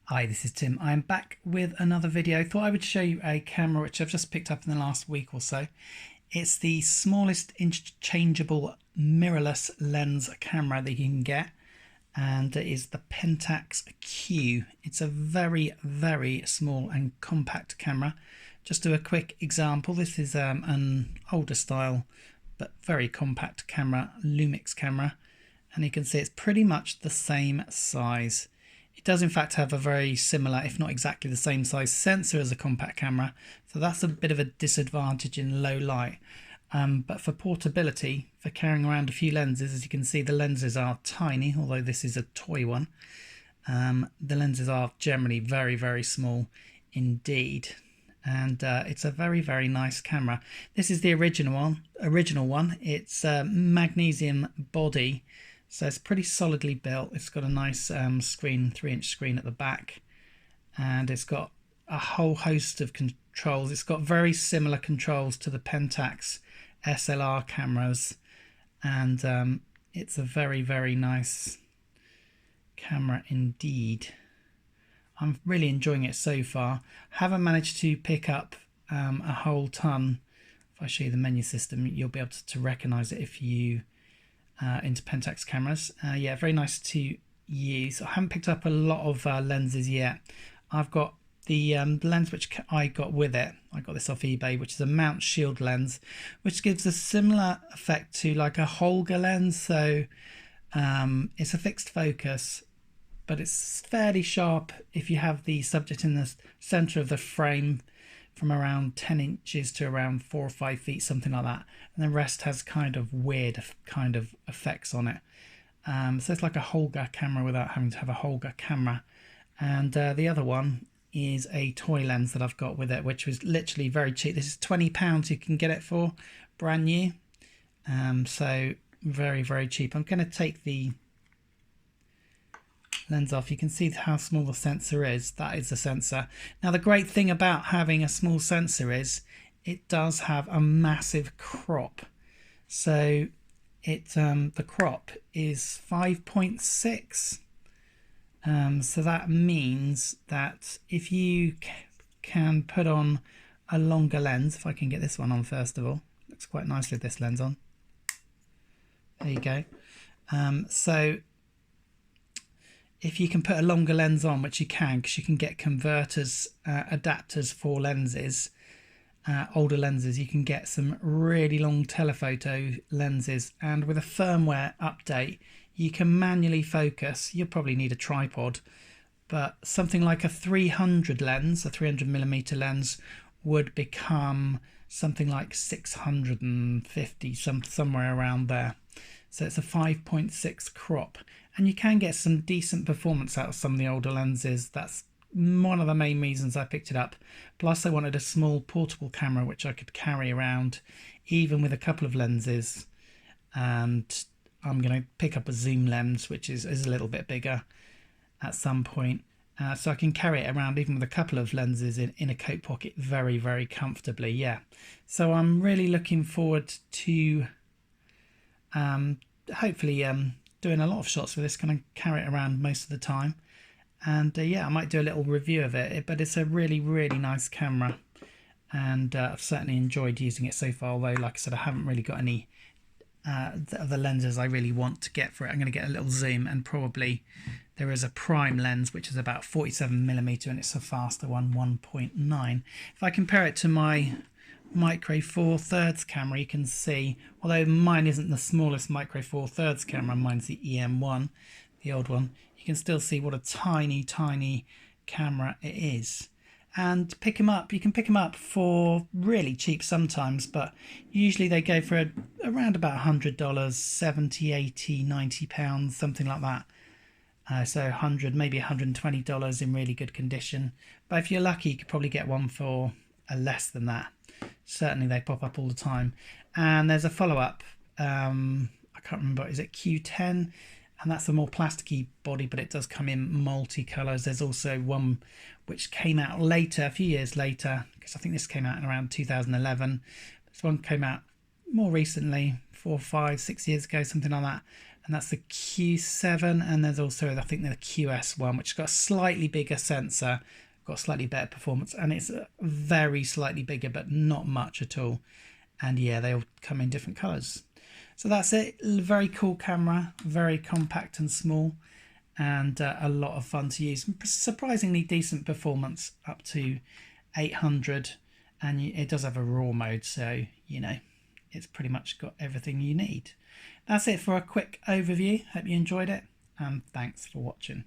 Hi, this is Tim. I'm back with another video. Thought I would show you a camera which I've just picked up in the last week or so. It's the smallest interchangeable mirrorless lens camera that you can get, and it is the Pentax Q. It's a very, very small and compact camera. Just do a quick example. This is an older style but very compact camera, Lumix camera, and you can see it's pretty much the same size. It does in fact have a very similar, if not exactly the same size sensor as a compact camera, so that's a bit of a disadvantage in low light. But for portability, for carrying around a few lenses, as you can see the lenses are tiny, although this is a toy one. The lenses are generally very, very small indeed. And it's a very, very nice camera. This is the original one. It's magnesium body. So it's pretty solidly built. It's got a nice screen, 3-inch screen at the back, and it's got a whole host of controls. It's got very similar controls to the Pentax SLR cameras, and it's a very, very nice camera indeed. I'm really enjoying it so far. Haven't managed to pick up a whole ton. If I show you the menu system, you'll be able to recognize it if you into Pentax cameras. Yeah, very nice to use. I haven't picked up a lot of lenses yet. I've got the lens which I got with it. I got this off eBay, which is a mount shield lens, which gives a similar effect to like a Holga lens. So it's a fixed focus, but it's fairly sharp if you have the subject in the center of the frame, from around 10 inches to around 4 or 5 feet, something like that, and the rest has kind of weird kind of effects on it. So it's like a Holga camera without having to have a Holga camera. And the other one is a toy lens that I've got with it, which was literally very cheap. This is £20 you can get it for, brand new. So very, very cheap. I'm going to take the lens off. You can see how small the sensor is. That is the sensor. Now the great thing about having a small sensor is it does have a massive crop. So the crop is 5.6. So that means that if you can put on a longer lens, if I can get this one on first of all, looks quite nicely with this lens on. There you go. So if you can put a longer lens on, which you can, because you can get converters, adapters for lenses, older lenses, you can get some really long telephoto lenses, and with a firmware update you can manually focus. You'll probably need a tripod, but something like a 300 lens, a 300mm lens, would become something like 650, somewhere around there. So it's a 5.6 crop, and you can get some decent performance out of some of the older lenses. That's one of the main reasons I picked it up. Plus I wanted a small portable camera which I could carry around even with a couple of lenses, and I'm going to pick up a zoom lens which is a little bit bigger at some point, so I can carry it around even with a couple of lenses in a coat pocket very, very comfortably. Yeah, so I'm really looking forward to hopefully doing a lot of shots with this. Kind of carry it around most of the time, and yeah, I might do a little review of it, but it's a really, really nice camera, and I've certainly enjoyed using it so far, although like I said, I haven't really got any of the lenses I really want to get for it. I'm going to get a little zoom, and probably there is a prime lens which is about 47mm, and it's a faster one, 1.9. If I compare it to my Micro Four Thirds camera, you can see, although mine isn't the smallest Micro Four Thirds camera, mine's the EM1, the old one, you can still see what a tiny, tiny camera it is. And you can pick them up for really cheap sometimes, but usually they go for around about $100, 70, 80, 90 pounds, something like that. So 100, maybe $120 in really good condition. But if you're lucky, you could probably get one for less than that. Certainly they pop up all the time. And there's a follow-up, I can't remember, is it Q10? And that's a more plasticky body, but it does come in multicolours. There's also one which came out later, a few years later, because I think this came out in around 2011. This one came out more recently, 4, 5, 6 years ago, something like that. and that's the Q7, and there's also, I think, the QS one, which has got a slightly bigger sensor, got slightly better performance, and it's very slightly bigger, but not much at all. And yeah, they all come in different colors. So that's it. Very cool camera, very compact and small, and a lot of fun to use. Surprisingly decent performance, up to 800, and it does have a RAW mode, so you know it's pretty much got everything you need. That's it for a quick overview. Hope you enjoyed it, and thanks for watching.